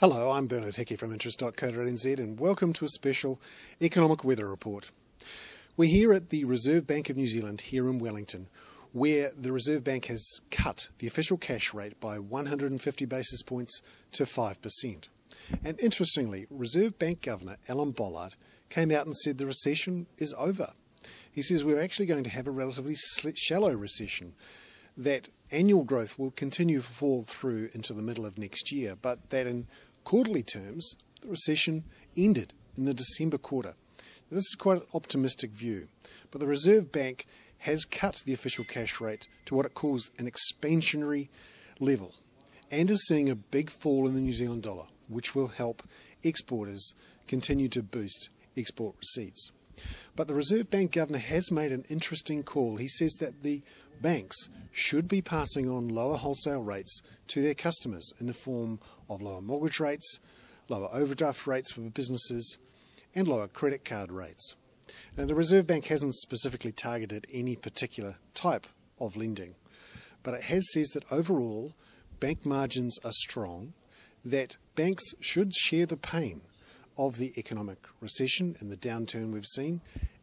Hello, I'm Bernard Hickey from interest.co.nz and welcome to a special economic weather report. We're here at the Reserve Bank of New Zealand here in Wellington, where the Reserve Bank has cut the official cash rate by 150 basis points to 5%. And interestingly, Reserve Bank Governor Alan Bollard came out and said the recession is over. He says we're actually going to have a relatively shallow recession, that annual growth will continue to fall through into the middle of next year, but that in quarterly terms, the recession ended in the December quarter. Now, this is quite an optimistic view, but the Reserve Bank has cut the official cash rate to what it calls an expansionary level and is seeing a big fall in the New Zealand dollar, which will help exporters continue to boost export receipts. But the Reserve Bank Governor has made an interesting call. He says that the banks should be passing on lower wholesale rates to their customers in the form of lower mortgage rates, lower overdraft rates for businesses, and lower credit card rates. Now, the Reserve Bank hasn't specifically targeted any particular type of lending, but it has said that overall bank margins are strong, that banks should share the pain of the economic recession and the downturn we've seen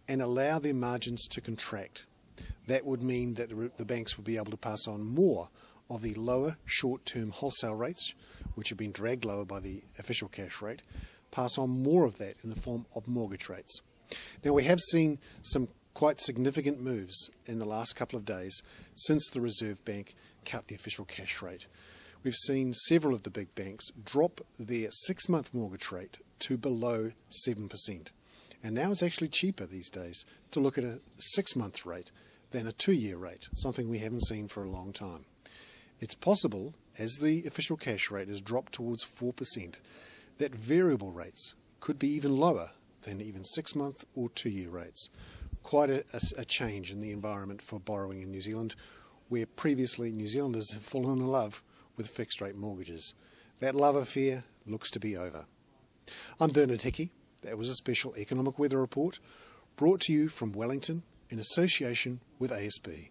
and allow their margins to contract. That would mean that the banks would be able to pass on more of the lower short-term wholesale rates, which have been dragged lower by the official cash rate, pass on more of that in the form of mortgage rates. Now, we have seen some quite significant moves in the last couple of days since the Reserve Bank cut the official cash rate. We've seen several of the big banks drop their 6-month mortgage rate to below 7%. And now it's actually cheaper these days to look at a 6-month rate than a 2-year rate, something we haven't seen for a long time. It's possible, as the official cash rate has dropped towards 4%, that variable rates could be even lower than even 6-month or 2-year rates. Quite a change in the environment for borrowing in New Zealand, where previously New Zealanders have fallen in love with fixed rate mortgages. That love affair looks to be over. I'm Bernard Hickey. That was a special economic weather report brought to you from Wellington in association with ASB.